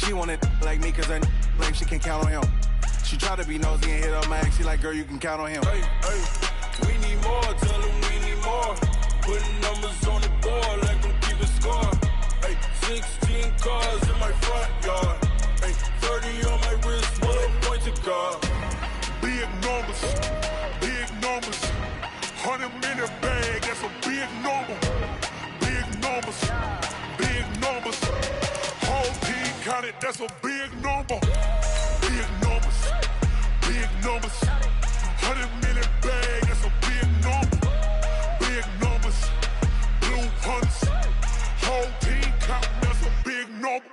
She wanted like me cause her like she can count on him. She tried to be nosy and hit her max. She like, girl, you can count on him. Hey, hey, we need more, tell them we need more. Putting numbers on the board like I'm keeping score. Hey, 16 cars in my front yard. Hey, 30 on my wrist, what a point to God. Big numbers, 100 minute bag, that's a big number. Big numbers, whole team counted, that's a big number. Big numbers, 100 minute bag, that's a big number. Big numbers, blue hunts, whole team counting, that's a big number.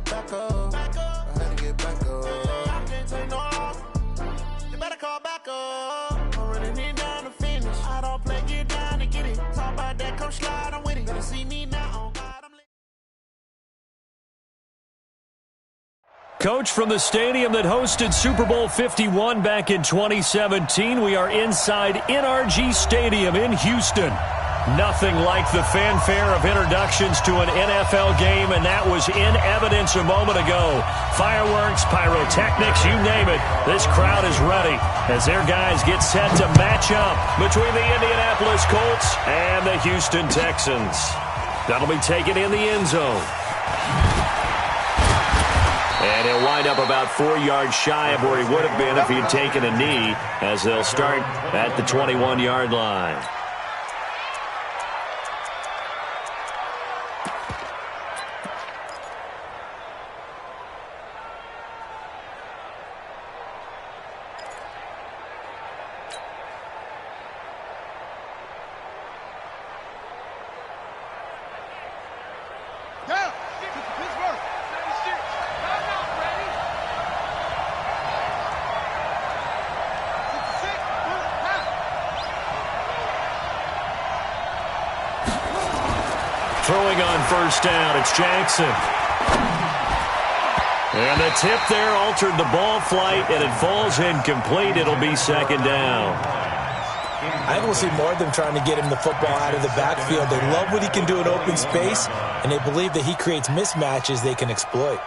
Back up. I had to get back up. I can't take no loss. You better call back up. I'm running it down to finish. I don't play, get down to get it. Talk about that, come slide, I'm with it. Better see me now. Coach, from the stadium that hosted Super Bowl 51 back in 2017, we are inside NRG Stadium in Houston. Nothing like the fanfare of introductions to an NFL game, and that was in evidence a moment ago. Fireworks, pyrotechnics, you name it. This crowd is ready as their guys get set to match up between the Indianapolis Colts and the Houston Texans. That'll be taken in the end zone. And he'll wind up about 4 yards shy of where he would have been if he had taken a knee, as they'll start at the 21-yard line. Throwing on first down, it's Jackson. And the tip there altered the ball flight, and it falls incomplete. It'll be second down. I think we'll see more of them trying to get him the football out of the backfield. They love what he can do in open space, and they believe that he creates mismatches they can exploit.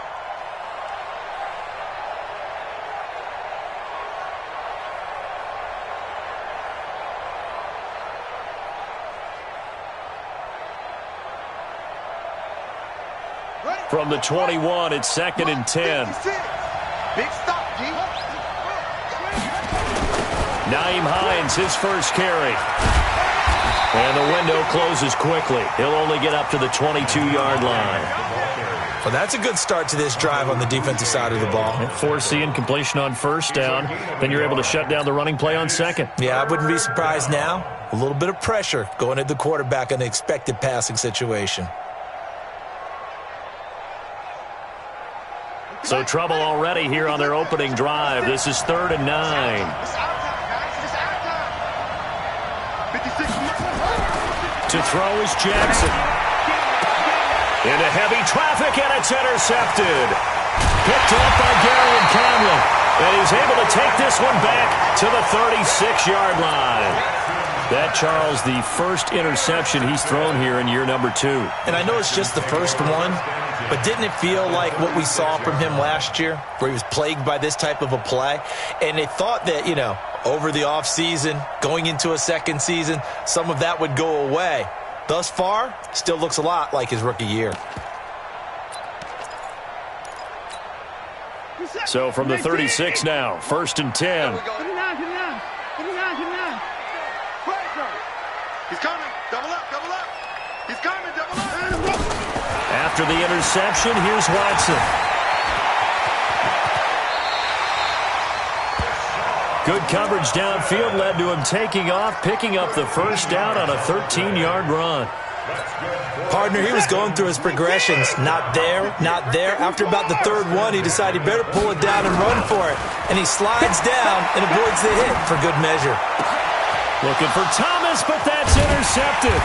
From the 21, it's second and 10. Big stop, G. Nyheim Hines, his first carry. And the window closes quickly. He'll only get up to the 22-yard line. Well, that's a good start to this drive on the defensive side of the ball. Force the incompletion on first down. Then you're able to shut down the running play on second. Yeah, I wouldn't be surprised now. A little bit of pressure going at the quarterback in the expected passing situation. So trouble already here on their opening drive. This is 3rd and 9. To throw is Jackson. Into heavy traffic, and it's intercepted. Picked off by Garrett Conley. And he's able to take this one back to the 36-yard line. That, Charles, the first interception he's thrown here in year number 2. And I know it's just the first one, but didn't it feel like what we saw from him last year, where he was plagued by this type of a play? And they thought that, you know, over the offseason, going into a second season, some of that would go away. Thus far, still looks a lot like his rookie year. So from the 36 now, 1st and 10. He's coming. Double up. He's coming. Double up. After the interception, here's Watson. Good coverage downfield led to him taking off, picking up the first down on a 13-yard run. Partner, he was going through his progressions. Not there, not there. After about the third one, he decided he better pull it down and run for it. And he slides down and avoids the hit for good measure. Looking for Thomas, but that's intercepted.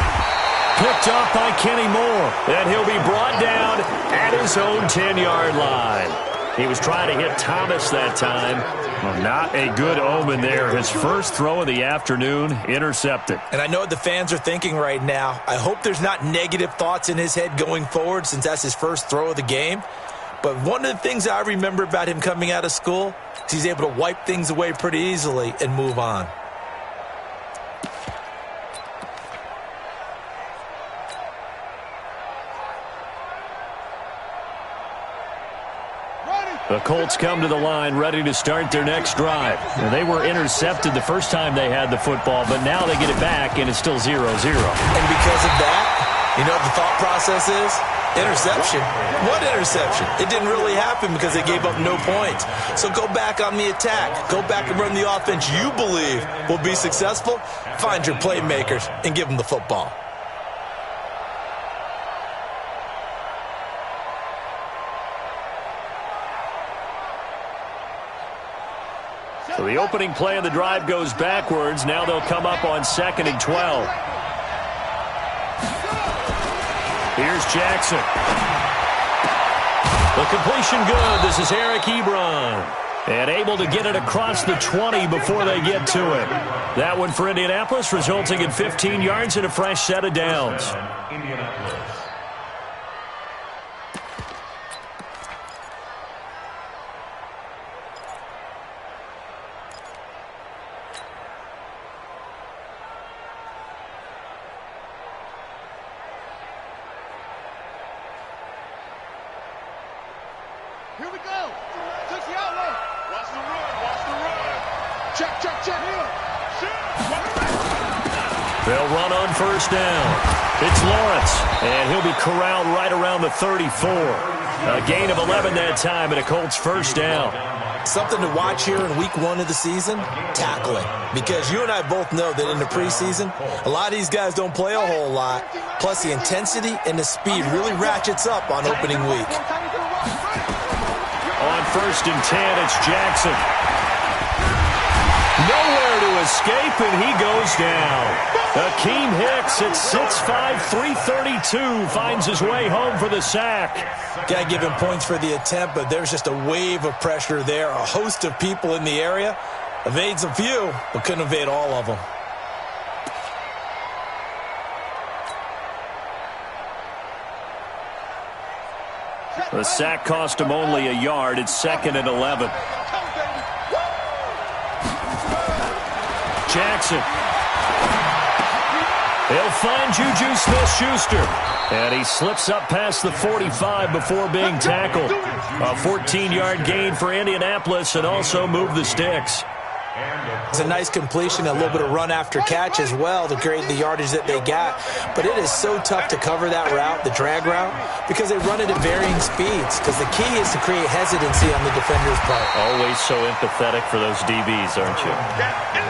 Picked off by Kenny Moore. And he'll be brought down at his his own 10-yard line. He was trying to hit Thomas that time. Well, not a good omen there. His first throw of the afternoon, intercepted. And I know what the fans are thinking right now. I hope there's not negative thoughts in his head going forward since that's his first throw of the game. But one of the things I remember about him coming out of school is he's able to wipe things away pretty easily and move on. The Colts come to the line ready to start their next drive. Now, they were intercepted the first time they had the football, but now they get it back, and it's still 0-0. And because of that, you know what the thought process is? Interception. What interception? It didn't really happen because they gave up no points. So go back on the attack. Go back and run the offense you believe will be successful. Find your playmakers and give them the football. So the opening play of the drive goes backwards. Now they'll come up on 2nd and 12. Here's Jackson. The completion good. This is Eric Ebron. And able to get it across the 20 before they get to it. That one for Indianapolis, resulting in 15 yards and a fresh set of downs. Here we go. Touch the outlet. Watch the run. Watch the run. Check, check, check. They'll run on first down. It's Lawrence, and he'll be corralled right around the 34. A gain of 11 that time, and a Colts first down. Something to watch here in week 1 of the season, tackling. Because you and I both know that in the preseason, a lot of these guys don't play a whole lot. Plus, the intensity and the speed really ratchets up on opening week. On 1st and 10, it's Jackson. Nowhere to escape, and he goes down. Akeem Hicks at 6'5", 332 finds his way home for the sack. Got to give him points for the attempt, but there's just a wave of pressure there. A host of people in the area. Evades a few, but couldn't evade all of them. The sack cost him only a yard. It's 2nd and 11. Jackson. He'll find Juju Smith-Schuster. And he slips up past the 45 before being tackled. A 14-yard gain for Indianapolis and also moved the sticks. It's a nice completion, a little bit of run after catch as well to create the yardage that they got. But it is so tough to cover that route, the drag route, because they run it at varying speeds. Because the key is to create hesitancy on the defender's part. Always so empathetic for those DBs, aren't you?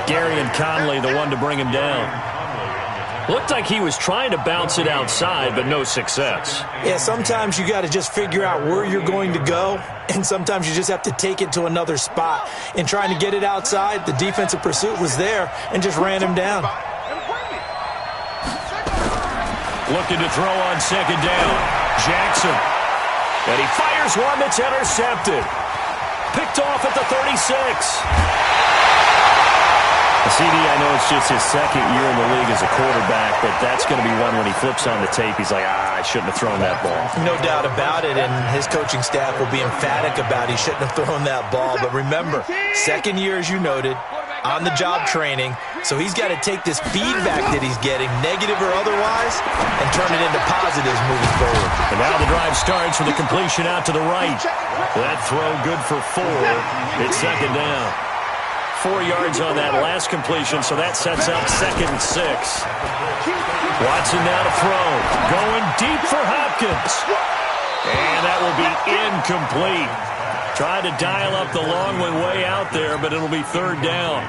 Gary and Conley, the one to bring him down. Looked like he was trying to bounce it outside, but no success. Yeah, sometimes you got to just figure out where you're going to go, and sometimes you just have to take it to another spot. In trying to get it outside, the defensive pursuit was there and just ran him down. Looking to throw on 2nd down. Jackson. And he fires one that's intercepted. Picked off at the 36. CD, I know it's just his 2nd year in the league as a quarterback, but that's going to be one when he flips on the tape. He's like, I shouldn't have thrown that ball. No doubt about it, and his coaching staff will be emphatic about he shouldn't have thrown that ball. But remember, 2nd year, as you noted, on-the-job training, so he's got to take this feedback that he's getting, negative or otherwise, and turn it into positives moving forward. And now the drive starts with a completion out to the right. That throw good for 4. It's 2nd down. 4 yards on that last completion, so that sets up 2nd and 6. Watson now to throw. Going deep for Hopkins. And that will be incomplete. Tried to dial up the long one way out there, but it'll be 3rd down.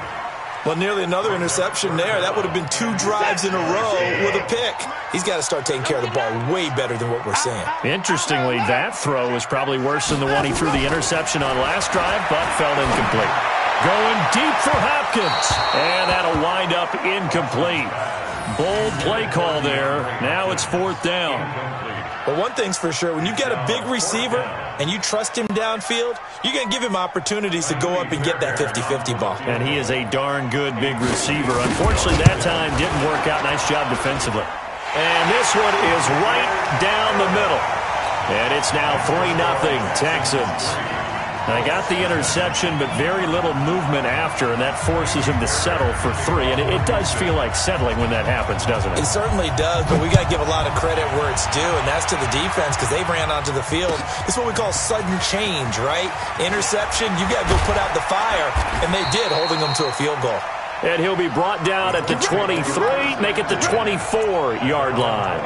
Well, nearly another interception there. That would have been 2 drives in a row with a pick. He's got to start taking care of the ball way better than what we're seeing. Interestingly, that throw was probably worse than the one he threw the interception on last drive, but fell incomplete. Going deep for Hopkins. And that'll wind up incomplete. Bold play call there. Now it's 4th down. Well, one thing's for sure. When you've got a big receiver and you trust him downfield, you're going to give him opportunities to go up and get that 50-50 ball. And he is a darn good big receiver. Unfortunately, that time didn't work out. Nice job defensively. And this one is right down the middle. And it's now 3-0 Texans. They got the interception, but very little movement after, and that forces him to settle for 3. And it does feel like settling when that happens, doesn't it? It certainly does, but we got to give a lot of credit where it's due, and that's to the defense because they ran onto the field. It's what we call sudden change, right? Interception, you got to go put out the fire, and they did, holding them to a field goal. And he'll be brought down at the 23, make it the 24-yard line.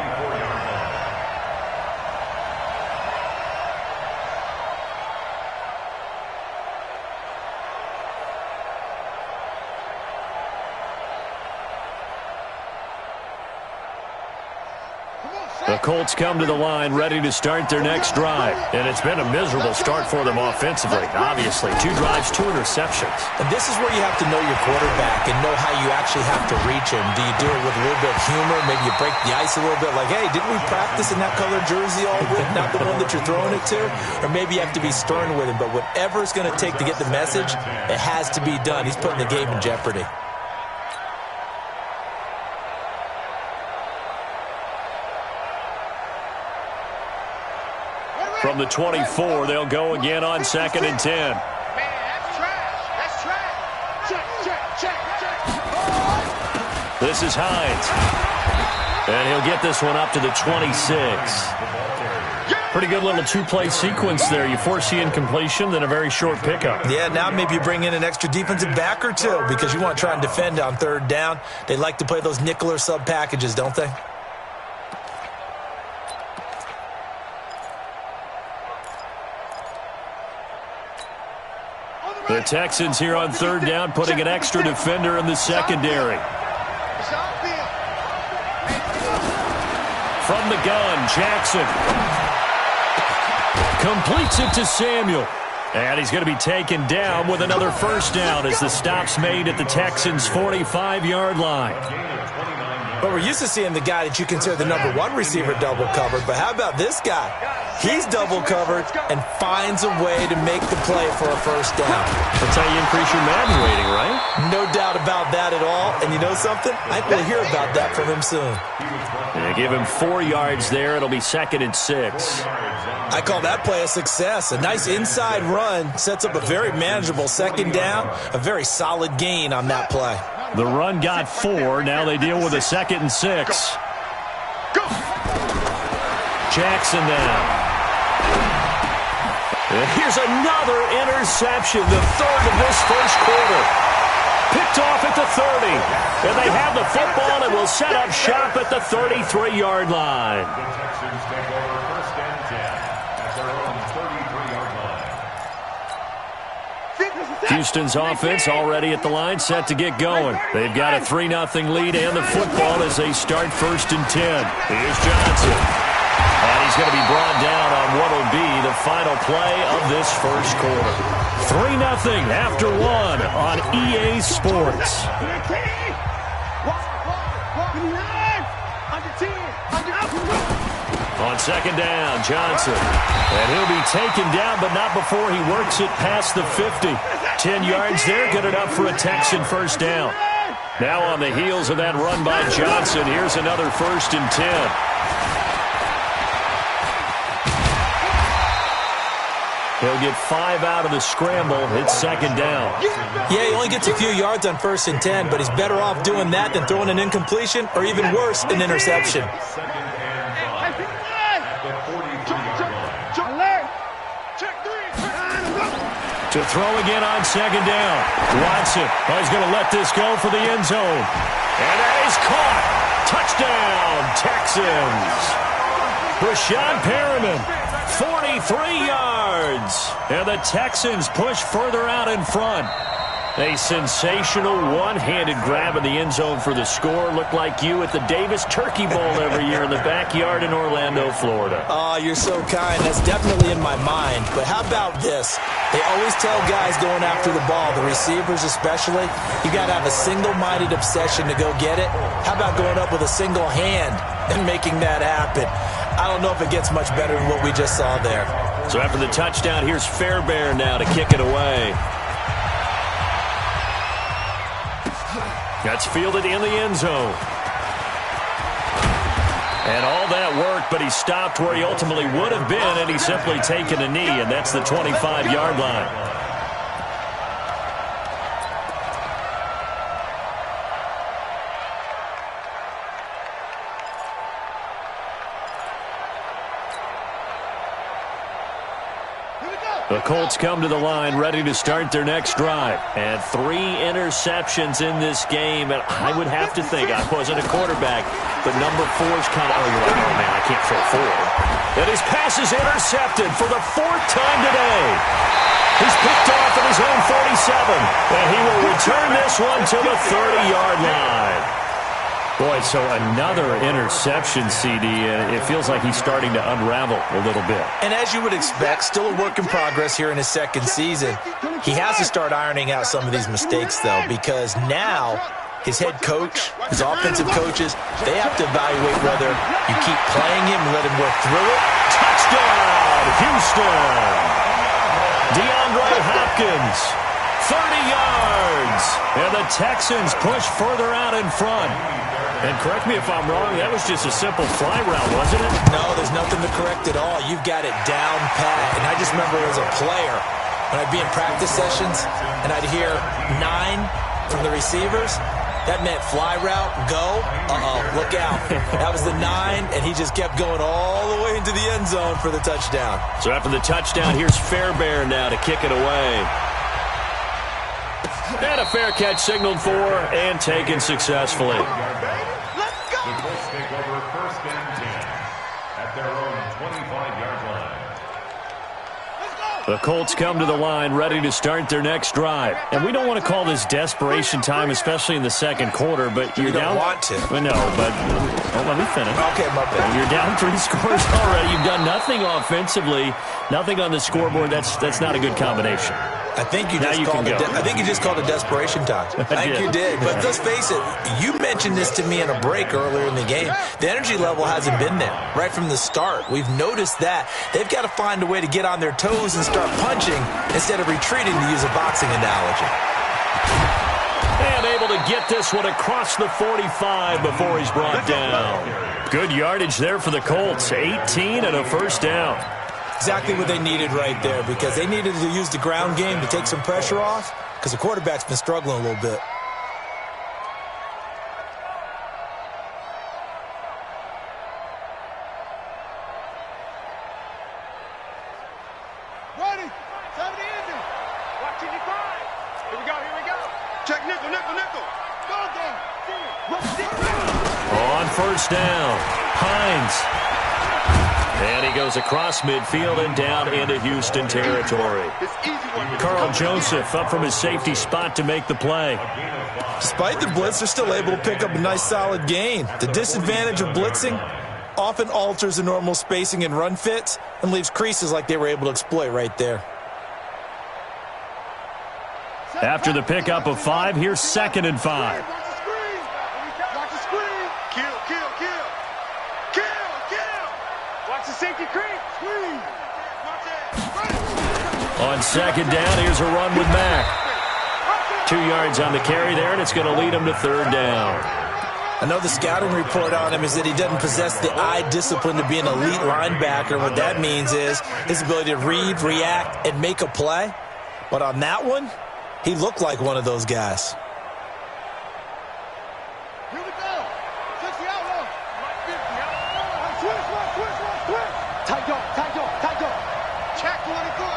The Colts come to the line ready to start their next drive. And it's been a miserable start for them offensively. Obviously, 2 drives, 2 interceptions. And this is where you have to know your quarterback and know how you actually have to reach him. Do you do it with a little bit of humor? Maybe you break the ice a little bit like, hey, didn't we practice in that color jersey all week? Not the one that you're throwing it to? Or maybe you have to be stern with him. But whatever it's going to take to get the message, it has to be done. He's putting the game in jeopardy. From the 24, they'll go again on 2nd and 10. Man, that's trash. That's trash. Check. This is Hines. And he'll get this one up to the 26. Pretty good little 2-play sequence there. You force the incompletion, then a very short pickup. Yeah, now maybe you bring in an extra defensive back or 2 because you want to try and defend on 3rd down. They like to play those nickel or sub packages, don't they? The Texans here on 3rd down, putting an extra defender in the secondary. From the gun, Jackson completes it to Samuel. And he's going to be taken down with another 1st down as the stop's made at the Texans' 45-yard line. But we're used to seeing the guy that you consider the number 1 receiver double covered. But how about this guy? He's double covered and finds a way to make the play for a 1st down. That's how you increase your Madden rating, right? No doubt about that at all. And you know something? I think we'll hear about that from him soon. They give him 4 yards there. It'll be 2nd and 6. I call that play a success. A nice inside run sets up a very manageable 2nd down. A very solid gain on that play. The run got 4. Now they deal with a 2nd and 6. Jackson now. And here's another interception, the 3rd of this 1st quarter. Picked off at the 30. And they have the football and will set up shop at the 33-yard line. Houston's offense already at the line, set to get going. They've got a 3-0 lead and the football as they start 1st and 10. Here's Johnson. And he's going to be brought down on what will be the final play of this 1st quarter. 3-0 after 1 on EA Sports. On 2nd down, Johnson. And he'll be taken down, but not before he works it past the 50. 10 yards there, good enough for a Texan 1st down. Now on the heels of that run by Johnson, here's another 1st and 10. He'll get 5 out of the scramble. It's 2nd down. Yeah, he only gets a few yards on 1st and 10, but he's better off doing that than throwing an incompletion or even worse, an interception. To throw again on 2nd down. Watson is going to let this go for the end zone. And that is caught. Touchdown, Texans. Brashad Perriman, 43 yards. And the Texans push further out in front. A sensational one-handed grab in the end zone for the score. Looked like you at the Davis Turkey Bowl every year in the backyard in Orlando, Florida. Oh, you're so kind. That's definitely in my mind. But how about this? They always tell guys going after the ball, the receivers especially, you got to have a single-minded obsession to go get it. How about going up with a single hand and making that happen? I don't know if it gets much better than what we just saw there. So after the touchdown, here's Fairbairn now to kick it away. That's fielded in the end zone. And all that worked, but he stopped where he ultimately would have been, and he's simply taken a knee, and that's the 25-yard line. The Colts come to the line ready to start their next drive. And 3 interceptions in this game. And I would have to think, I wasn't a quarterback, but number 4's kind of, you're like, oh, man, I can't throw 4. And his pass is intercepted for the 4th time today. He's picked off at his own 47. And he will return this one to the 30-yard line. Boy, so another interception, CD, and it feels like he's starting to unravel a little bit. And as you would expect, still a work in progress here in his second season. He has to start ironing out some of these mistakes, though, because now his head coach, his offensive coaches, they have to evaluate whether you keep playing him and let him work through it. Touchdown, Houston! DeAndre Hopkins, 30 yards, and the Texans push further out in front. And correct me if I'm wrong, that was just a simple fly route, wasn't it? No, there's nothing to correct at all. You've got it down pat. And I just remember as a player, when I'd be in practice sessions and I'd hear 9 from the receivers, that meant fly route, go, look out. That was the 9, and he just kept going all the way into the end zone for the touchdown. So after the touchdown, here's Fairbairn now to kick it away. And a fair catch signaled for and taken successfully. The Colts take over 1st and 10 at their own 25-yard line. The Colts come to the line ready to start their next drive. And we don't want to call this desperation time, especially in the second quarter, but you're down. You don't want to. No, but let me finish. Okay, my bad. You're down 3 scores already. You've done nothing offensively, nothing on the scoreboard. That's not a good combination. I think you just called it desperation time. I think you did. But let's face it, you mentioned this to me in a break earlier in the game. The energy level hasn't been there right from the start. We've noticed that. They've got to find a way to get on their toes and start punching instead of retreating, to use a boxing analogy. And able to get this one across the 45 before he's brought down. Good yardage there for the Colts. 18 and a first down. Exactly what they needed right there, because they needed to use the ground game to take some pressure off, because the quarterback's been struggling a little bit. Ready? 70 ending. Watch it, 5. Here we go. Check nickel. Go game. On first down, Hines. And he goes across midfield and down into Houston territory. Carl Joseph up from his safety spot to make the play. Despite the blitz, they're still able to pick up a nice solid gain. The disadvantage of blitzing often alters the normal spacing and run fits and leaves creases like they were able to exploit right there. After the pickup of 5, here's 2nd and 5. Watch the screen. Kill. Watch the safety creep. Screen. On 2nd down, here's a run with Mack. 2 yards on the carry there, and it's going to lead him to 3rd down. I know the scouting report on him is that he doesn't possess the eye discipline to be an elite linebacker. What that means is his ability to read, react, and make a play. But on that one, he looked like one of those guys. Here we go. Switch the outlaw. Switch. Tight dog. Check 24.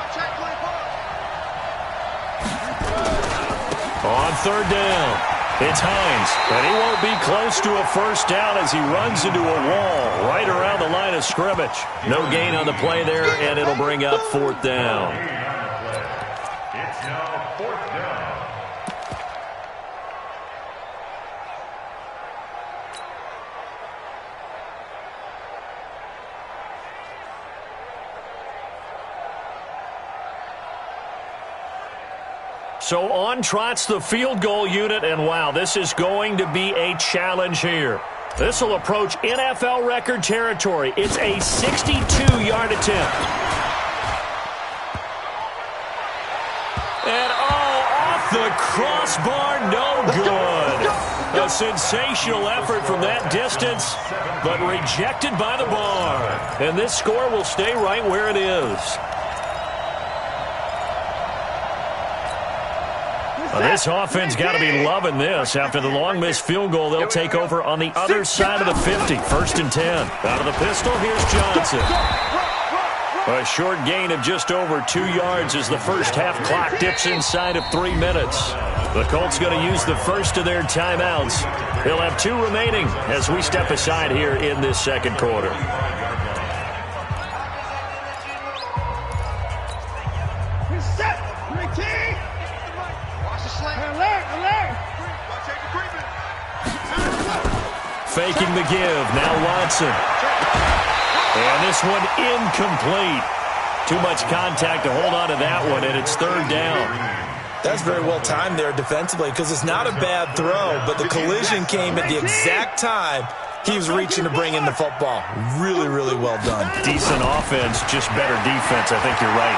On 3rd down, it's Hines, and he won't be close to a first down as he runs into a wall right around the line of scrimmage. No gain on the play there, and it'll bring up 4th down. It's now 4th down. So on trots the field goal unit, and wow, this is going to be a challenge here. This will approach NFL record territory. It's a 62-yard attempt. And off the crossbar, no good. A sensational effort from that distance, but rejected by the bar. And this score will stay right where it is. Well, this offense got to be loving this. After the long missed field goal, they'll take over on the other side of the 50. 1st and 10. Out of the pistol, here's Johnson. A short gain of just over 2 yards as the first half clock dips inside of 3 minutes. The Colts going to use the first of their timeouts. They'll have 2 remaining as we step aside here in this second quarter. Faking the give. Now Watson. And this one incomplete. Too much contact to hold on to that one, and it's 3rd down. That's very well timed there defensively because it's not a bad throw, but the collision came at the exact time he was reaching to bring in the football. Really, really well done. Decent offense, just better defense. I think you're right.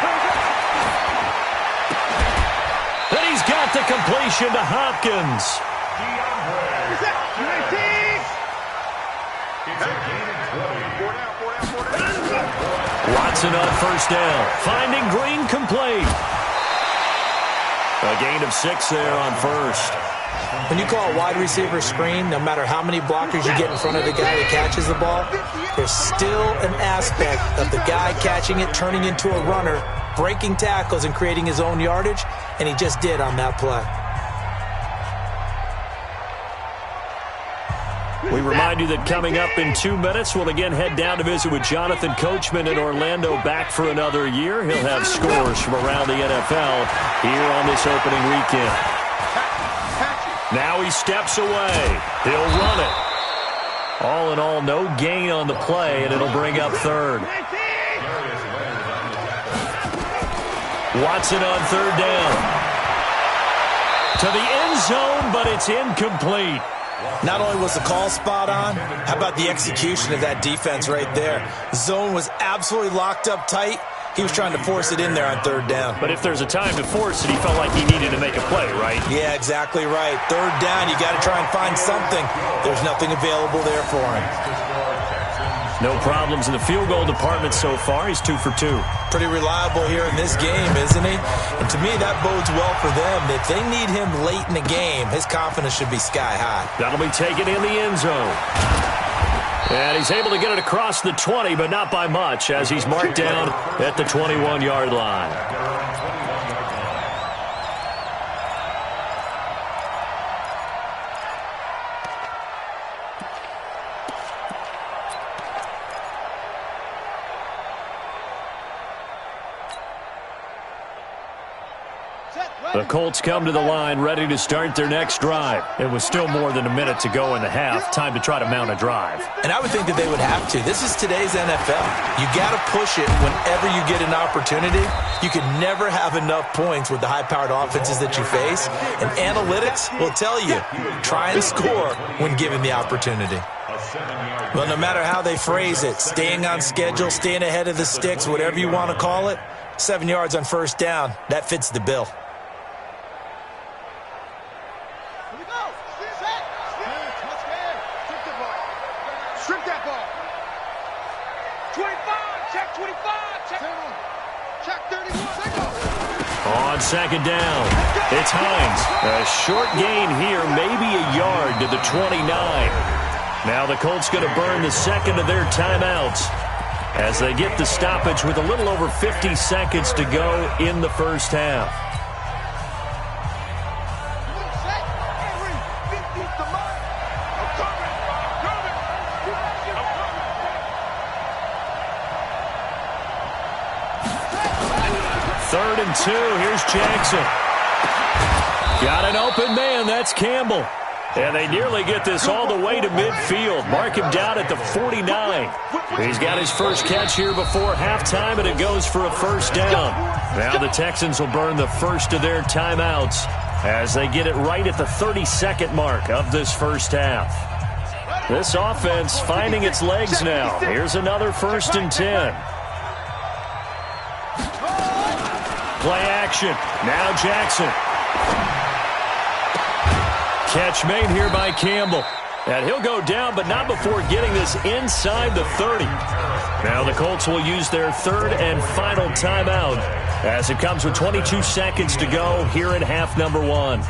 Then he's got the completion to Hopkins. Watson on 1st down. Finding Green complete. A gain of 6 there on 1st. When you call a wide receiver screen, no matter how many blockers you get in front of the guy that catches the ball, there's still an aspect of the guy catching it, turning into a runner, breaking tackles and creating his own yardage, and he just did on that play. We remind you that coming up in 2 minutes, we'll again head down to visit with Jonathan Coachman in Orlando, back for another year. He'll have scores from around the NFL here on this opening weekend. Now he steps away. He'll run it. All in all, no gain on the play, and it'll bring up 3rd. Watson on 3rd down. To the end zone, but it's incomplete. Not only was the call spot on, how about the execution of that defense right there? Zone was absolutely locked up tight. He was trying to force it in there on 3rd down. But if there's a time to force it, he felt like he needed to make a play, right? Yeah, exactly right. 3rd down, you got to try and find something. There's nothing available there for him. No problems in the field goal department so far. He's 2 for 2. Pretty reliable here in this game, isn't he? And to me, that bodes well for them. If they need him late in the game, his confidence should be sky high. That'll be taken in the end zone. And he's able to get it across the 20, but not by much, as he's marked down at the 21-yard line. The Colts come to the line ready to start their next drive. It was still more than a minute to go in the half. Time to try to mount a drive. And I would think that they would have to. This is today's NFL. You got to push it whenever you get an opportunity. You can never have enough points with the high-powered offenses that you face. And analytics will tell you, try and score when given the opportunity. Well, no matter how they phrase it, staying on schedule, staying ahead of the sticks, whatever you want to call it, 7 yards on 1st down, that fits the bill. On 2nd down, it's Hines. A short gain here, maybe a yard to the 29. Now the Colts going to burn the 2nd of their timeouts as they get the stoppage with a little over 50 seconds to go in the first half. Third and 2. Here's Jackson. Got an open man. That's Campbell. And they nearly get this all the way to midfield. Mark him down at the 49. He's got his first catch here before halftime, and it goes for a 1st down. Now the Texans will burn the first of their timeouts as they get it right at the 32nd mark of this first half. This offense finding its legs now. Here's another 1st and 10. Play action. Now Jackson. Catch made here by Campbell. And he'll go down, but not before getting this inside the 30. Now the Colts will use their 3rd and final timeout as it comes with 22 seconds to go here in half number 1.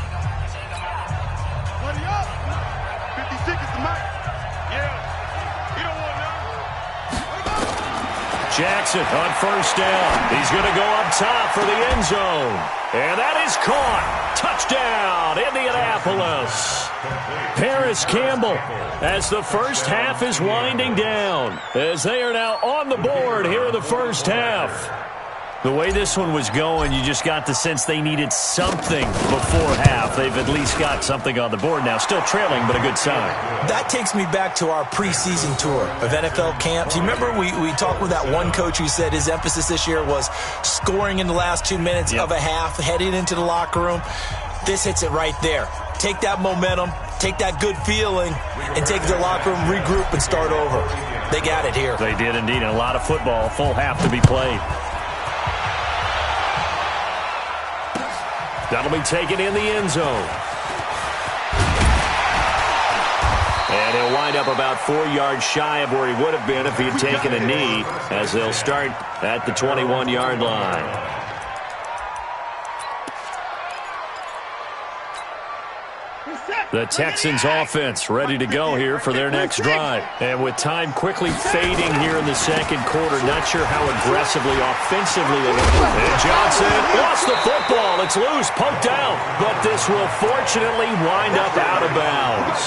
Jackson on 1st down. He's going to go up top for the end zone. And that is caught. Touchdown, Indianapolis. Paris Campbell as the first half is winding down, as they are now on the board here in the first half. The way this one was going, you just got the sense they needed something before half. They've at least got something on the board now. Still trailing, but a good sign. That takes me back to our preseason tour of NFL camps. You remember we talked with that one coach who said his emphasis this year was scoring in the last 2 minutes of a half, heading into the locker room. This hits it right there. Take that momentum, take that good feeling, and take it to the locker room, regroup, and start over. They got it here. They did indeed, and a lot of football, full half to be played. That'll be taken in the end zone. And he'll wind up about 4 yards shy of where he would have been if he had taken a knee, as they'll start at the 21-yard line. The Texans offense ready to go here for their next drive. And with time quickly fading here in the second quarter, not sure how aggressively, offensively they will play. And Johnson lost the football. It's loose, poked out. But this will fortunately wind up out of bounds.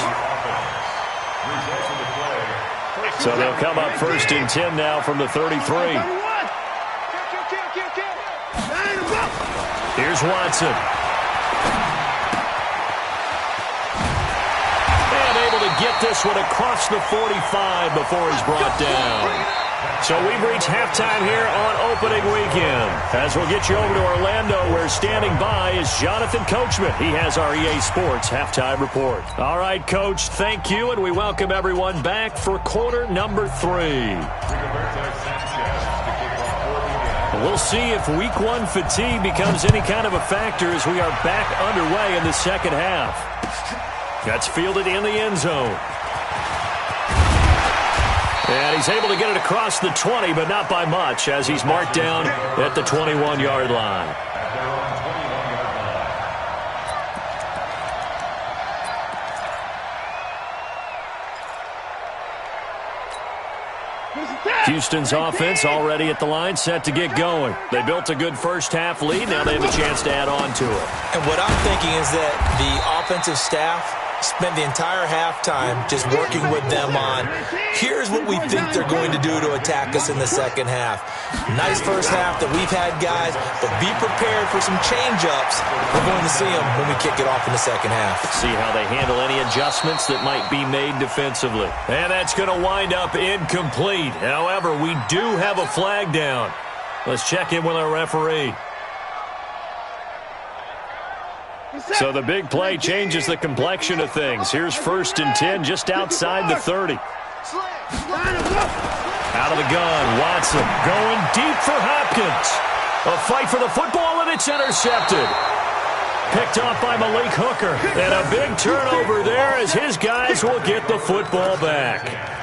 So they'll come up 1st and 10 now from the 33. Here's Watson. Get this one across the 45 before he's brought down. So we've reached halftime here on opening weekend. As we'll get you over to Orlando, where standing by is Jonathan Coachman. He has our EA Sports halftime report. All right, Coach, thank you, and we welcome everyone back for quarter number 3. We'll see if week 1 fatigue becomes any kind of a factor as we are back underway in the second half. That's fielded in the end zone. And he's able to get it across the 20, but not by much, as he's marked down at the 21-yard line. Houston's offense already at the line, set to get going. They built a good first half lead. Now they have a chance to add on to it. And what I'm thinking is that the offensive staff spent the entire halftime just working with them on, here's what we think they're going to do to attack us in the second half. Nice first half that we've had, guys, but be prepared for some change-ups. We're going to see them when we kick it off in the second half. See how they handle any adjustments that might be made defensively. And that's going to wind up incomplete. However, we do have a flag down. Let's check in with our referee. So the big play changes the complexion of things. Here's 1st and 10 just outside the 30. Out of the gun, Watson going deep for Hopkins. A fight for the football, and it's intercepted. Picked off by Malik Hooker. And a big turnover there as his guys will get the football back.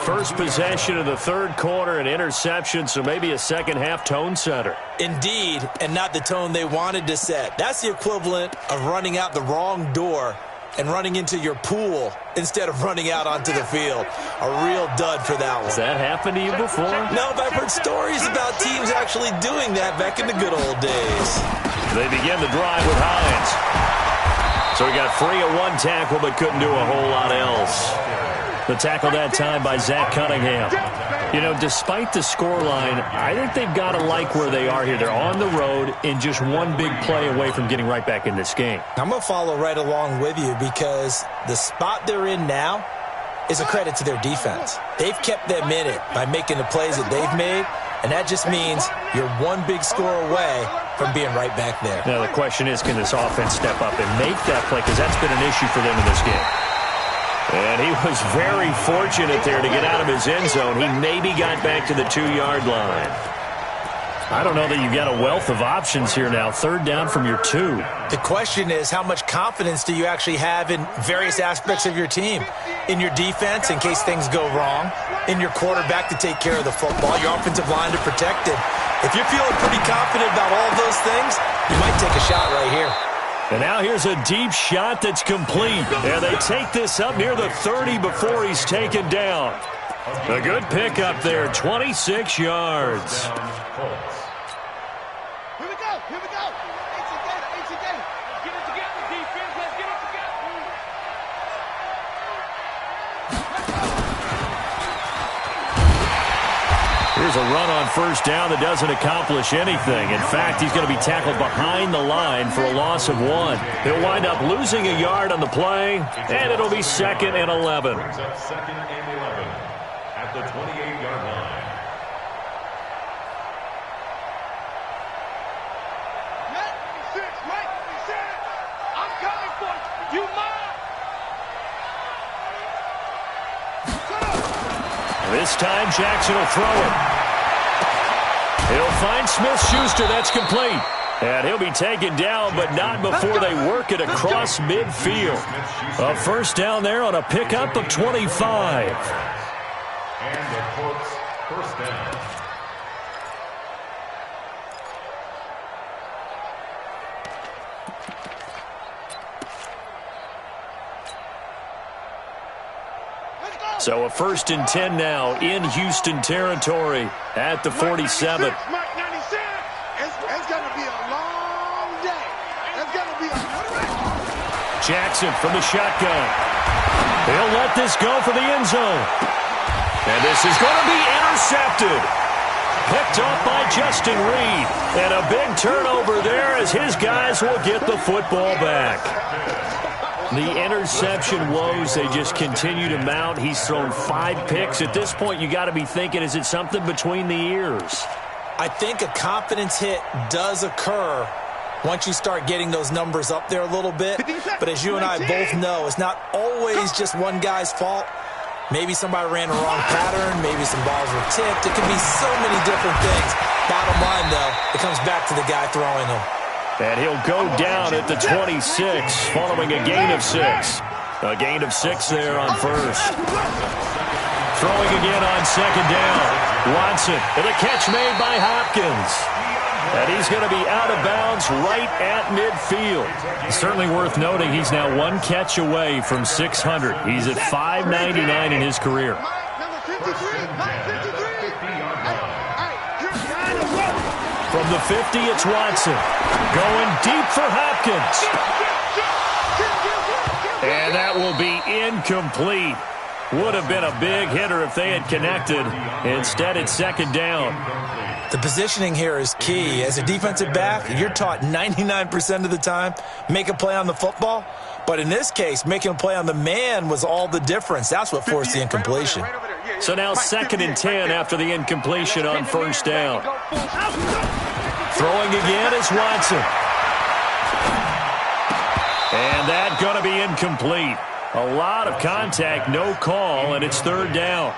First possession of the third quarter, an interception, so maybe a second half tone setter. Indeed, and not the tone they wanted to set. That's the equivalent of running out the wrong door and running into your pool instead of running out onto the field. A real dud for that one. Has that happened to you before? No, but I've heard stories about teams actually doing that back in the good old days. They begin the drive with Hines. So he got free of one tackle but couldn't do a whole lot else. The tackle that time by Zach Cunningham. You know, despite the scoreline, I think they've got to like where they are here. They're on the road and just one big play away from getting right back in this game. I'm going to follow right along with you because the spot they're in now is a credit to their defense. They've kept them in it by making the plays that they've made, and that just means you're one big score away from being right back there. Now, the question is, can this offense step up and make that play? Because that's been an issue for them in this game. And he was very fortunate there to get out of his end zone. He maybe got back to the 2-yard line. I don't know that you've got a wealth of options here now. 3rd down from your 2. The question is, how much confidence do you actually have in various aspects of your team? In your defense, in case things go wrong. In your quarterback to take care of the football. Your offensive line to protect it. If you're feeling pretty confident about all those things, you might take a shot right here. And now here's a deep shot that's complete. And they take this up near the 30 before he's taken down. A good pickup there, 26 yards. Here we go. Here we go. Let's get it together, defense. Let's get it together. Here's a run on 1st down that doesn't accomplish anything. In fact, he's going to be tackled behind the line for a loss of 1. He'll wind up losing a yard on the play, and it'll be 2nd and 11. Brings up 2nd and 11 at the 28-yard line. I'm coming for you. You mine. This time, Jackson will throw it. He'll find Smith-Schuster. That's complete. And he'll be taken down, but not before they work it across midfield. A 1st down there on a pickup of 25. And the Colts 1st down. So a 1st and 10 now in Houston territory at the 47. It's going to be a long day. It's going to be a Jackson from the shotgun. He'll let this go for the end zone. And this is going to be intercepted. Picked off by Justin Reed. And a big turnover there as his guys will get the football back. The interception woes, they just continue to mount. He's thrown 5 picks. At this point, you got to be thinking, is it something between the ears? I think a confidence hit does occur once you start getting those numbers up there a little bit. But as you and I both know, it's not always just one guy's fault. Maybe somebody ran the wrong pattern. Maybe some balls were tipped. It can be so many different things. Bottom line, though, it comes back to the guy throwing them. And he'll go down at the 26 following a gain of 6. A gain of 6 there on 1st. Throwing again on 2nd down. Watson, and a catch made by Hopkins. And he's going to be out of bounds right at midfield. Certainly worth noting he's now 1 catch away from 600. He's at 599 in his career. From the 50, it's Watson. Going deep for Hopkins. And that will be incomplete. Would have been a big hitter if they had connected. Instead, it's 2nd down. The positioning here is key. As a defensive back, you're taught 99% of the time, make a play on the football. But in this case, making a play on the man was all the difference. That's what forced the incompletion. So now 2nd and 10 after the incompletion on 1st down. Throwing again is Watson. And that's going to be incomplete. A lot of contact, no call, and it's 3rd down.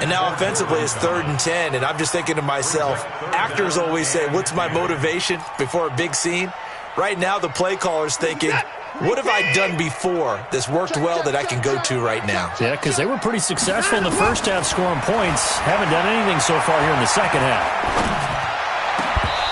And now offensively it's 3rd and 10, and I'm just thinking to myself, actors always say, what's my motivation before a big scene? Right now the play caller's thinking, what have I done before that's worked well that I can go to right now? Yeah, because they were pretty successful in the first half scoring points. Haven't done anything so far here in the second half.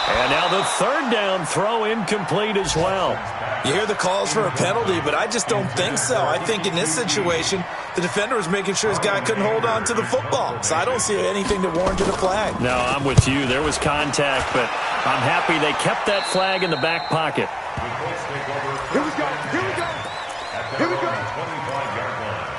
And now the 3rd down throw incomplete as well. You hear the calls for a penalty, but I just don't think so. I think in this situation, the defender was making sure his guy couldn't hold on to the football. So I don't see anything that warranted a flag. No, I'm with you. There was contact, but I'm happy they kept that flag in the back pocket. Here we go. Here we go. Here we go. 25-yard line.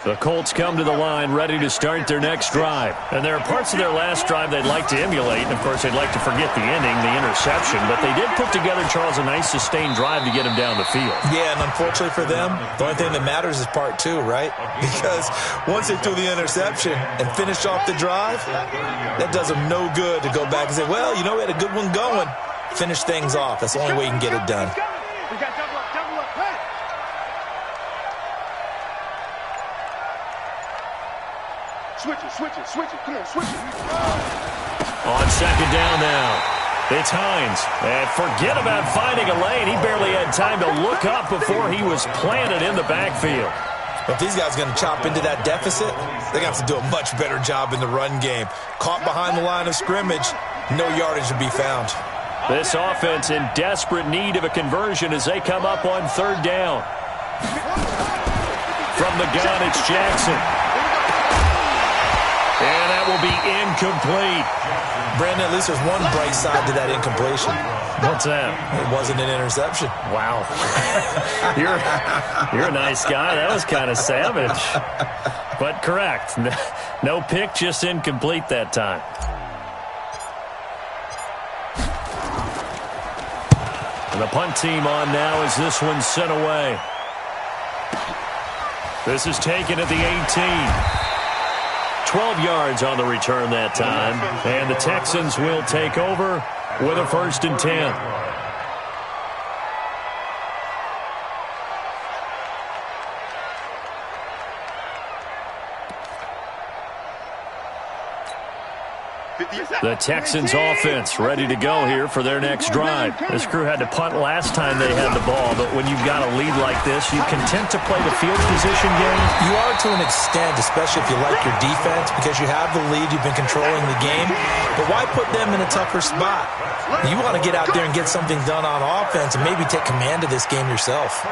The Colts come to the line ready to start their next drive. And there are parts of their last drive they'd like to emulate. And, of course, they'd like to forget the ending, the interception. But they did put together, Charles, a nice sustained drive to get him down the field. Yeah, and unfortunately for them, the only thing that matters is part 2, right? Because once they threw the interception and finished off the drive, that does them no good to go back and say, well, you know, we had a good one going. Finish things off. That's the only way you can get it done. We got double up, hey! Switch it. Come on, switch it. On second down now. It's Hines. And forget about finding a lane. He barely had time to look up before he was planted in the backfield. If these guys are going to chop into that deficit, they're going to have to do a much better job in the run game. Caught behind the line of scrimmage, no yardage to be found. This offense in desperate need of a conversion as they come up on third down. From the gun, it's Jackson. And that will be incomplete. Brandon, at least there's one bright side to that incompletion. What's that? It wasn't an interception. Wow. You're a nice guy. That was kind of savage. But correct. No pick, just incomplete that time. And the punt team on now as this one's sent away. This is taken at the 18. 12 yards on the return that time. And the Texans will take over with a 1st and 10. The Texans offense ready to go here for their next drive. This crew had to punt last time they had the ball, but when you've got a lead like this, you content to play the field position game? You are to an extent, especially if you like your defense, because you have the lead, you've been controlling the game. But why put them in a tougher spot? You want to get out there and get something done on offense and maybe take command of this game yourself.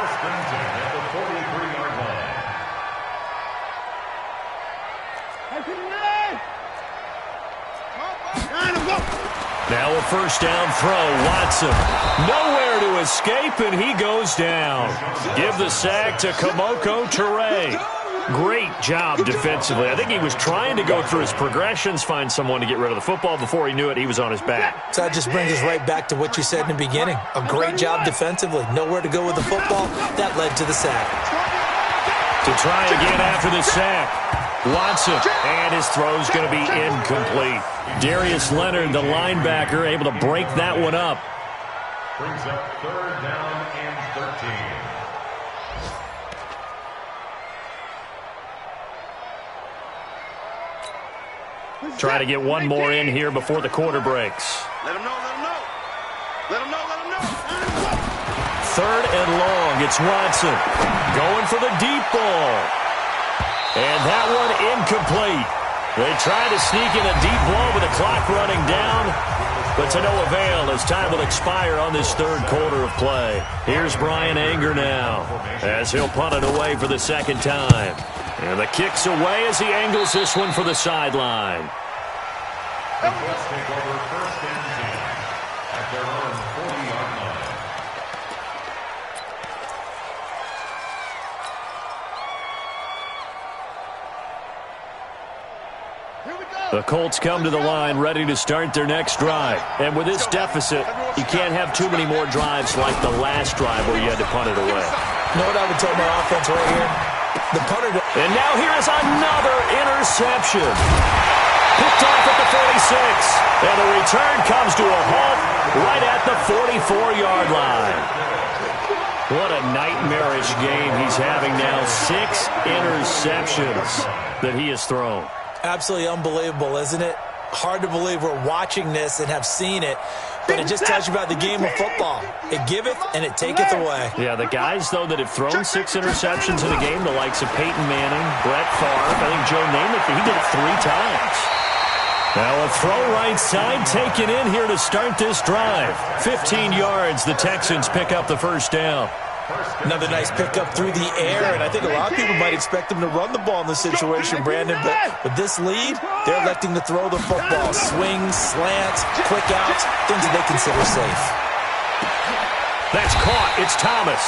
Now a 1st down throw. Watson nowhere to escape, and he goes down. Give the sack to Kamoko Toure. Great job defensively. I think he was trying to go through his progressions, find someone to get rid of the football. Before he knew it, he was on his back. So that just brings us right back to what you said in the beginning. A great job defensively. Nowhere to go with the football. That led to the sack. To try again after the sack. Watson, and his throw's going to be incomplete. Darius Leonard, the linebacker, able to break that one up. Brings up 3rd down and 13. Try to get one more in here before the quarter breaks. Let him know. 3rd and long, it's Watson. Going for the deep ball. And that one incomplete. They tried to sneak in a deep ball with the clock running down, but to no avail as time will expire on this 3rd quarter of play. Here's Brian Anger now as he'll punt it away for the 2nd time. And the kick's away as he angles this one for the sideline. Let's take over 1st and 10 at their own 40-yard line. The Colts come to the line ready to start their next drive. And with this deficit, you can't have too many more drives like the last drive where you had to punt it away. You know what I would tell my offense right here? The punter. And now here is another interception. Picked off at the 46. And the return comes to a halt right at the 44-yard line. What a nightmarish game he's having now. 6 interceptions that he has thrown. Absolutely unbelievable, isn't it? Hard to believe we're watching this and have seen it, but it just tells you about the game of football. It giveth and it taketh away. Yeah, the guys, though, that have thrown 6 interceptions in a game, the likes of Peyton Manning, Brett Favre, I think Joe Namath, he did it 3 times. Now a throw right side taken in here to start this drive. 15 yards, the Texans pick up the 1st down. Another nice pickup through the air, and I think a lot of people might expect them to run the ball in this situation, Brandon, but with this lead, they're electing to throw the football. Swings, slants, quick outs, things that they consider safe. That's caught. It's Thomas.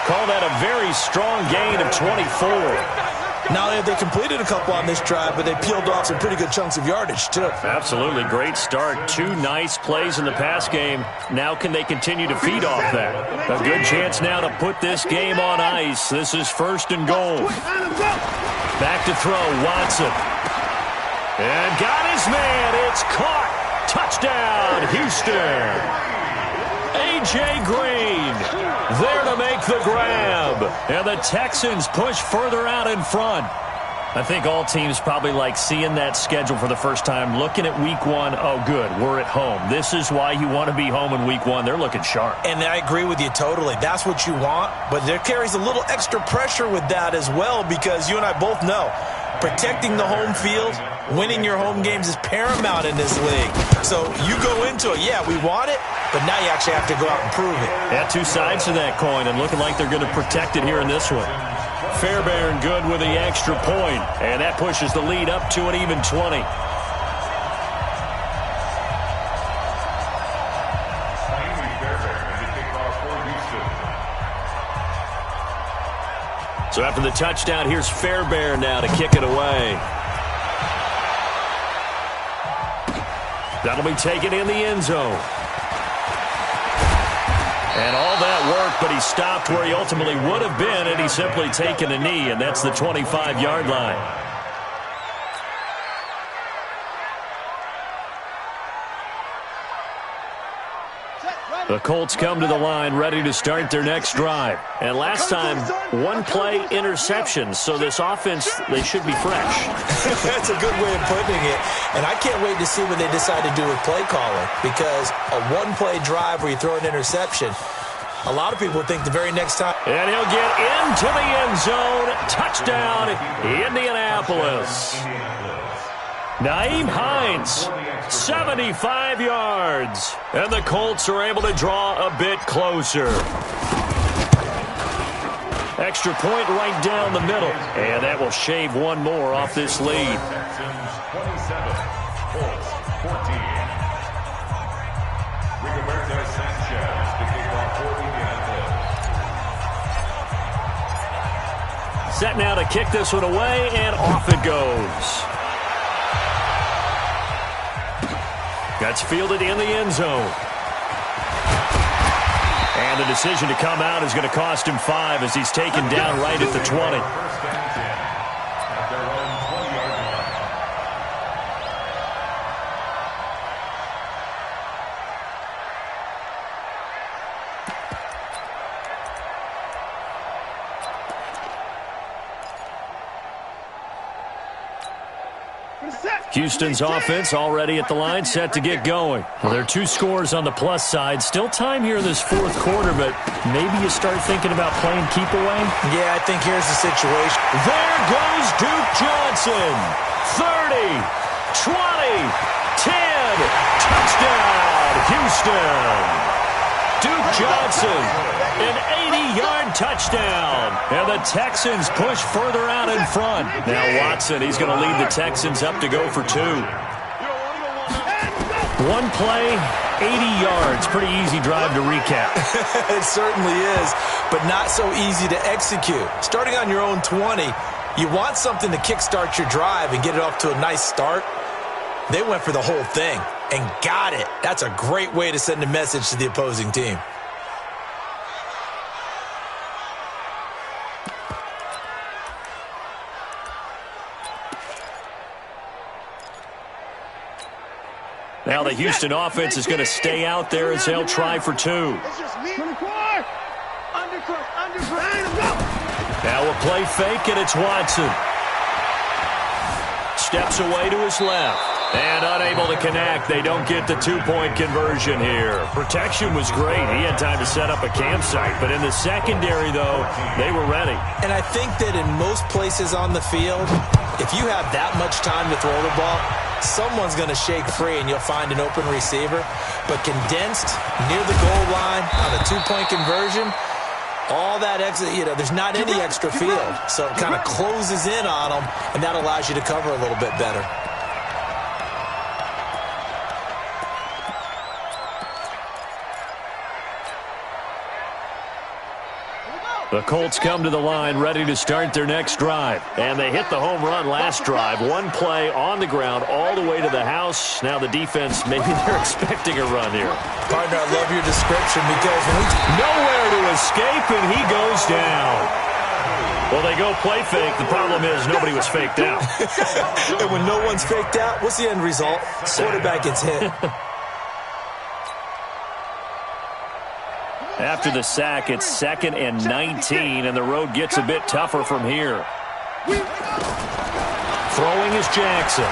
Call that a very strong gain of 24. Not only have they completed a couple on this drive, but they peeled off some pretty good chunks of yardage, too. Absolutely. Great start. 2 nice plays in the pass game. Now can they continue to feed off that? A good chance now to put this game on ice. This is 1st and goal. Back to throw. Watson. And got his man. It's caught. Touchdown, Houston. A.J. Green there to make the grab. And the Texans push further out in front. I think all teams probably like seeing that schedule for the first time, looking at week one. Oh, good, we're at home. This is why you want to be home in week one. They're looking sharp. And I agree with you totally. That's what you want, but there carries a little extra pressure with that as well, because you and I both know protecting the home field, winning your home games is paramount in this league. So you go into it, yeah, we want it, but now you actually have to go out and prove it. Yeah, two sides to that coin, and looking like they're going to protect it here in this one. Fairbairn good with the extra point, and that pushes the lead up to an even 20. So after the touchdown, here's Fairbairn now to kick it away. That'll be taken in the end zone. And all that work, but he stopped where he ultimately would have been, and he's simply taken a knee, and that's the 25-yard line. The Colts come to the line ready to start their next drive. And last time, one-play interception. So this offense, they should be fresh. That's a good way of putting it. And I can't wait to see what they decide to do with play calling, because a one-play drive where you throw an interception, a lot of people think the very next time. And he'll get into the end zone. Touchdown, Indianapolis. Nyheim Hines, 75 yards. And the Colts are able to draw a bit closer. Extra point right down the middle. And that will shave one more off this lead. Texans 27, Colts 14. Rigoberto Sanchez to kick off for Indianapolis. Set now to kick this one away, and off it goes. That's fielded in the end zone. And the decision to come out is going to cost him 5 as he's taken down right at the 20. First down 10 at their own 20-yard line. Houston's offense already at the line, set to get going. Well, there are 2 scores on the plus side. Still time here in this fourth quarter, but maybe you start thinking about playing keep away? Yeah, I think here's the situation. There goes Duke Johnson. 30, 20, 10. Touchdown, Houston. Duke Johnson, an 80-yard touchdown. And the Texans push further out in front. Now Watson, he's going to lead the Texans up to go for 2. One play, 80 yards. Pretty easy drive to recap. It certainly is, but not so easy to execute. Starting on your own 20, you want something to kickstart your drive and get it off to a nice start. They went for the whole thing and got it. That's a great way to send a message to the opposing team. Now the Houston offense is going to stay out there as they'll try for 2. Now a play fake, and it's Watson. Steps away to his left. And unable to connect. They don't get the 2-point conversion here. Protection was great. He had time to set up a campsite. But in the secondary, though, they were ready. And I think that in most places on the field, if you have that much time to throw the ball, someone's going to shake free and you'll find an open receiver. But condensed, near the goal line, on a 2-point conversion, all that extra, there's not any extra field. So it kind of closes in on them, and that allows you to cover a little bit better. The Colts come to the line ready to start their next drive. And they hit the home run last drive. One play on the ground all the way to the house. Now the defense, maybe they're expecting a run here. Partner, I love your description because when nowhere to escape, and he goes down. Well, they go play fake. The problem is nobody was faked out. And when no one's faked out, what's the end result? Quarterback gets hit. After the sack, it's 2nd and 19, and the road gets a bit tougher from here. Throwing is Jackson.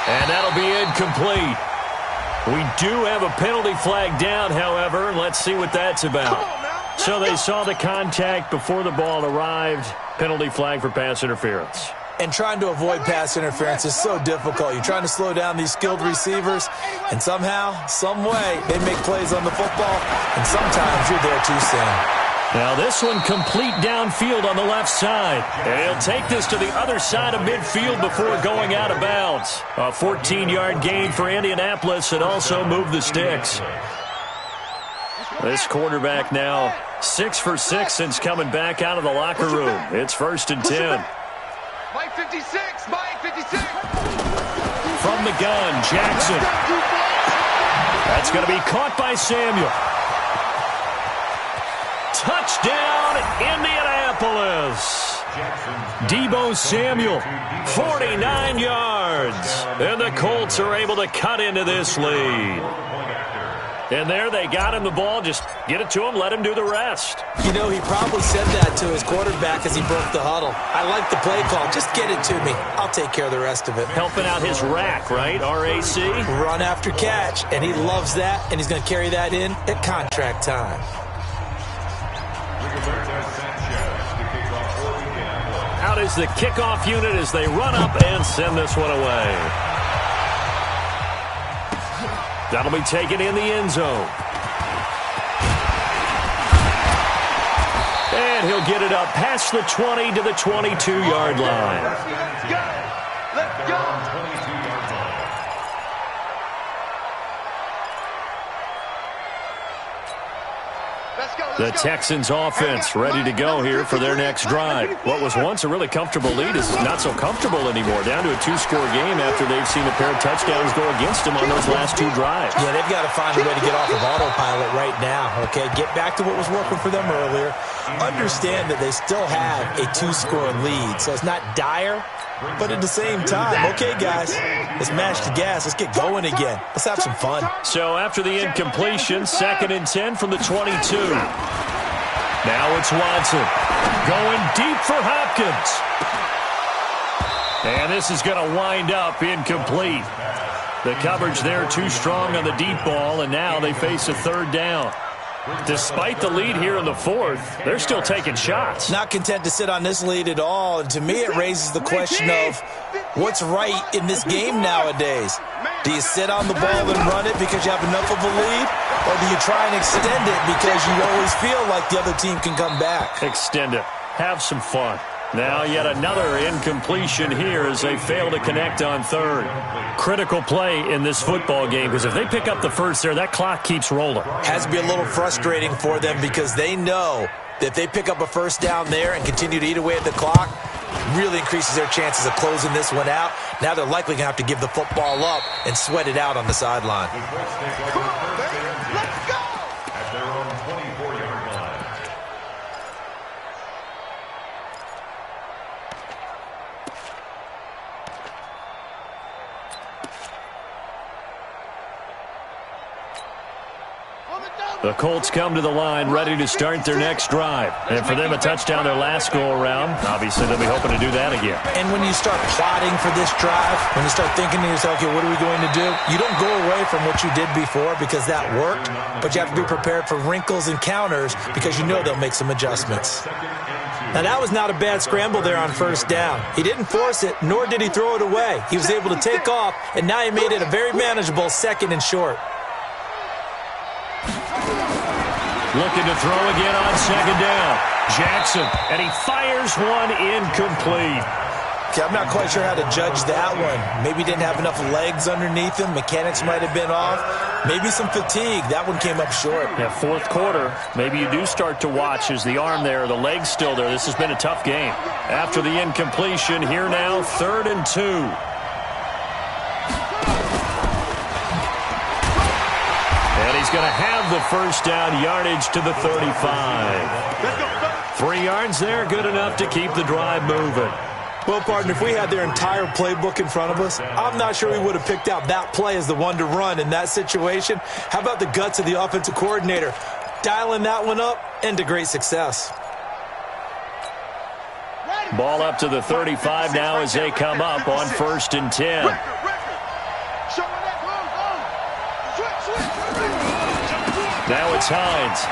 And that'll be incomplete. We do have a penalty flag down, however. Let's see what that's about. So they saw the contact before the ball arrived. Penalty flag for pass interference. And trying to avoid pass interference is so difficult. You're trying to slow down these skilled receivers, and somehow, some way, they make plays on the football, and sometimes you're there too soon. Now this one complete downfield on the left side. And he'll take this to the other side of midfield before going out of bounds. A 14-yard gain for Indianapolis and also moved the sticks. This quarterback now 6 for 6 since coming back out of the locker room. It's 1st and 10. Mike 56, Mike 56. From the gun, Jackson. That's going to be caught by Samuel. Touchdown, Indianapolis. Deebo Samuel, 49 yards. And the Colts are able to cut into this lead. And there they got him the ball. Just get it to him, let him do the rest. You know, he probably said that to his quarterback as he broke the huddle. I like the play call. Just get it to me. I'll take care of the rest of it. Helping out his rack, right? RAC? Run after catch, and he loves that, and he's going to carry that in at contract time. Out is the kickoff unit as they run up and send this one away. That'll be taken in the end zone. And he'll get it up past the 20 to the 22-yard line. Let's go. Let's go. The Texans offense ready to go here for their next drive. What was once a really comfortable lead is not so comfortable anymore. Down to a 2-score game after they've seen a pair of touchdowns go against them on those last 2 drives. Yeah, they've got to find a way to get off of autopilot right now, okay? Get back to what was working for them earlier. Understand that they still have a 2-score lead, so it's not dire, but at the same time, okay, guys, let's mash the gas. Let's get going again. Let's have some fun. So after the incompletion, 2nd and 10 from the 22. Now it's Watson going deep for Hopkins. And this is going to wind up incomplete. The coverage there too strong on the deep ball, and now they face a 3rd down. Despite the lead here in the 4th, they're still taking shots. Not content to sit on this lead at all. And to me, it raises the question of what's right in this game nowadays. Do you sit on the ball and run it because you have enough of a lead? Or do you try and extend it because you always feel like the other team can come back? Extend it. Have some fun. Now yet another incompletion here as they fail to connect on 3rd. Critical play in this football game because if they pick up the first there, that clock keeps rolling. Has to be a little frustrating for them because they know that if they pick up a 1st down there and continue to eat away at the clock, really increases their chances of closing this one out. Now they're likely going to have to give the football up and sweat it out on the sideline. Let's go. At their own 24-yard line. The Colts come to the line ready to start their next drive. And for them, a touchdown their last go-around. Obviously, they'll be hoping to do that again. And when you start plotting for this drive, when you start thinking to yourself, okay, what are we going to do? You don't go away from what you did before because that worked, but you have to be prepared for wrinkles and counters because you know they'll make some adjustments. Now, that was not a bad scramble there on 1st down. He didn't force it, nor did he throw it away. He was able to take off, and now he made it a very manageable 2nd and short. Looking to throw again on 2nd down. Jackson, and he fires one incomplete. Okay, I'm not quite sure how to judge that one. Maybe he didn't have enough legs underneath him. Mechanics might have been off. Maybe some fatigue. That one came up short. Yeah, 4th quarter. Maybe you do start to watch. Is the arm there, the leg's still there? This has been a tough game. After the incompletion, here now, 3rd and 2. And he's going to have the first down, yardage to the 35. 3 yards there, good enough to keep the drive moving. Well, partner, if we had their entire playbook in front of us, I'm not sure we would have picked out that play as the one to run in that situation. How about the guts of the offensive coordinator? Dialing that one up into great success. Ball up to the 35 now as they come up on 1st and 10. Now it's Hines.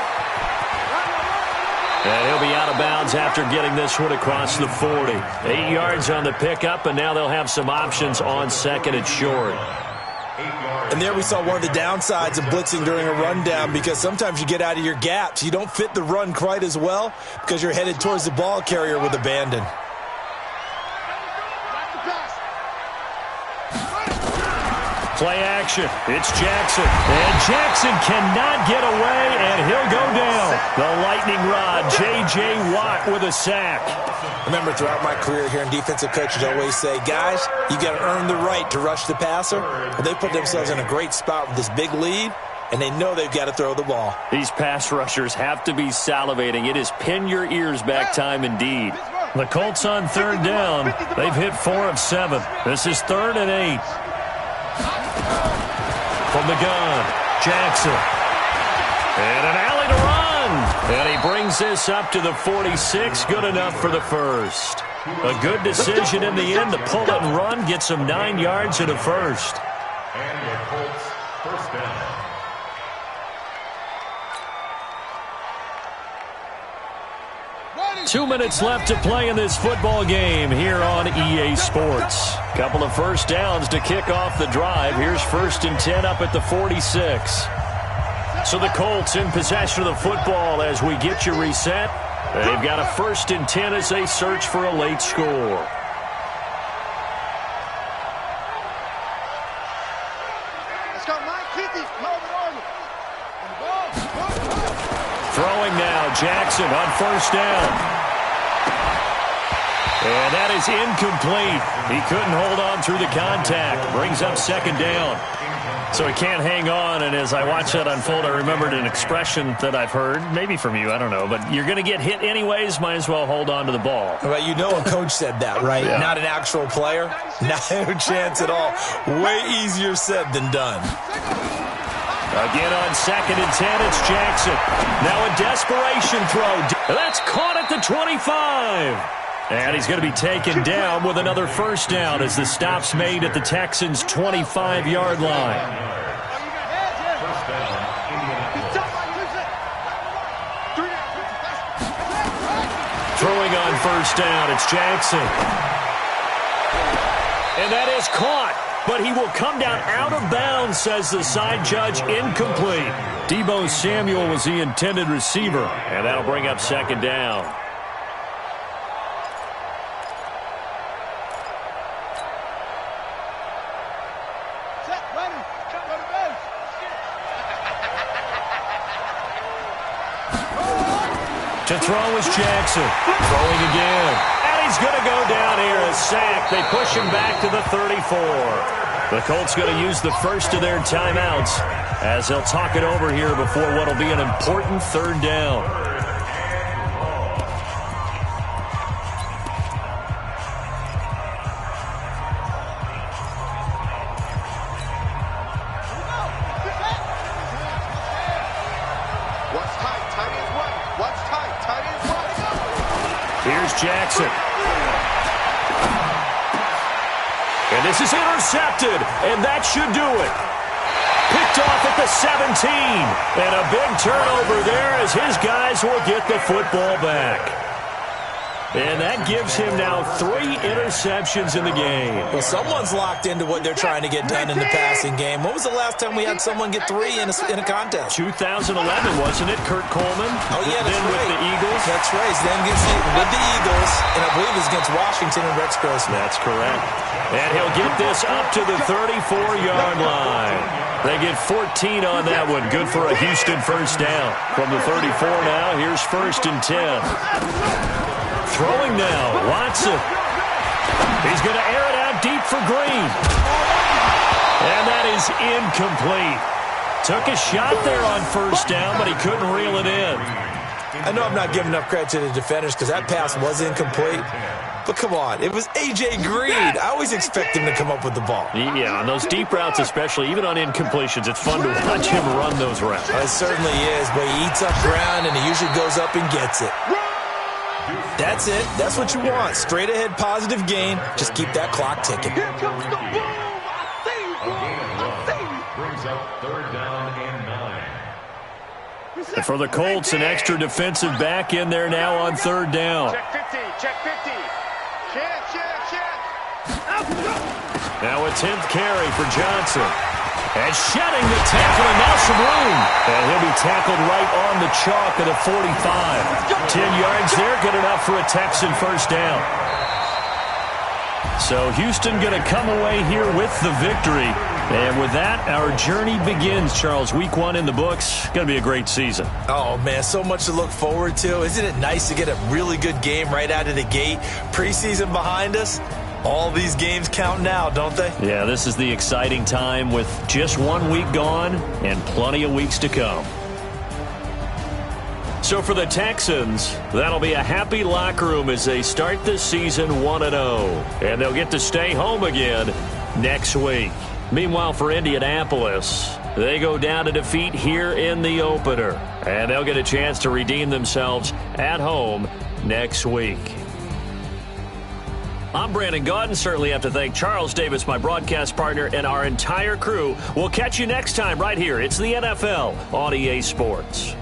And he'll be out of bounds after getting this one across the 40. 8 yards on the pickup, and now they'll have some options on 2nd and short. And there we saw one of the downsides of blitzing during a rundown, because sometimes you get out of your gaps. You don't fit the run quite as well because you're headed towards the ball carrier with abandon. Play action. It's Jackson. And Jackson cannot get away, and he'll go down. The lightning rod, J.J. Watt with a sack. Remember, throughout my career here in defensive coaches always say, guys, you got to earn the right to rush the passer. Well, they put themselves in a great spot with this big lead, and they know they've got to throw the ball. These pass rushers have to be salivating. It is pin your ears back time indeed. The Colts on 3rd down. They've hit 4 of 7. This is 3rd and 8. From the gun, Jackson. And an alley to run. And he brings this up to the 46. Good enough for the first. A good decision in the end to pull it and run. Gets him 9 yards and a first. And the Colts first down. 2 minutes left to play in this football game here on EA Sports. Couple of first downs to kick off the drive. Here's 1st and 10 up at the 46. So the Colts in possession of the football as we get you reset. They've got a 1st and 10 as they search for a late score. Throwing now, Jackson on 1st down. And that is incomplete. He couldn't hold on through the contact. Brings up 2nd down. So he can't hang on, and as I watch that unfold, I remembered an expression that I've heard, maybe from you, I don't know, but you're going to get hit anyways, might as well hold on to the ball. Well, you know a coach said that, right? Yeah. Not an actual player. No chance at all. Way easier said than done. Again on 2nd and 10, it's Jackson. Now a desperation throw. That's caught at the 25. And he's going to be taken down with another first down as the stop's made at the Texans' 25-yard line. First down, Indianapolis. Throwing on 1st down, it's Jackson. And that is caught, but he will come down out of bounds, says the side judge, incomplete. Deebo Samuel was the intended receiver, and that'll bring up 2nd down. To throw is Jackson. Throwing again. And he's going to go down here. A sack. They push him back to the 34. The Colts going to use the first of their timeouts as they'll talk it over here before what will be an important 3rd down. Here's Jackson. And this is intercepted, and that should do it. Picked off at the 17. And a big turnover there as his guys will get the football back. And that gives him now 3 interceptions in the game. Well, someone's locked into what they're trying to get done in the passing game. When was the last time we had someone get 3 in a contest? 2011, wasn't it, Kurt Coleman? Oh, yeah, that's then right. with the Eagles. That's right. Then with the Eagles, and I believe it's against Washington and Rex Grossman. That's correct. And he'll get this up to the 34-yard line. They get 14 on that one. Good for a Houston first down. From the 34 now, here's 1st and 10. Throwing now, Watson. He's going to air it out deep for Green. And that is incomplete. Took a shot there on first down, but he couldn't reel it in. I know I'm not giving enough credit to the defenders because that pass was incomplete. But come on, it was A.J. Green. I always expect him to come up with the ball. Yeah, on those deep routes especially, even on incompletions, it's fun to watch him run those routes. It certainly is, but he eats up ground and he usually goes up and gets it. That's it. That's what you want. Straight ahead positive gain. Just keep that clock ticking. Here comes the boom. I see you, bro. I see you. Brings up 3rd down and 9. And for the Colts, an extra defensive back in there now on 3rd down. Check 50. Check 50. Check. Now a 10th carry for Johnson. And shedding the tackle, and now some room. And he'll be tackled right on the chalk at a 45. 10 yards there, good enough for a Texan first down. So Houston going to come away here with the victory. And with that, our journey begins, Charles. Week 1 in the books. Going to be a great season. Oh, man, so much to look forward to. Isn't it nice to get a really good game right out of the gate? Preseason behind us. All these games count now, don't they? Yeah, this is the exciting time with just 1 week gone and plenty of weeks to come. So for the Texans, that'll be a happy locker room as they start this season 1-0. And they'll get to stay home again next week. Meanwhile, for Indianapolis, they go down to defeat here in the opener. And they'll get a chance to redeem themselves at home next week. I'm Brandon Gaudin. Certainly have to thank Charles Davis, my broadcast partner, and our entire crew. We'll catch you next time right here. It's the NFL on EA Sports.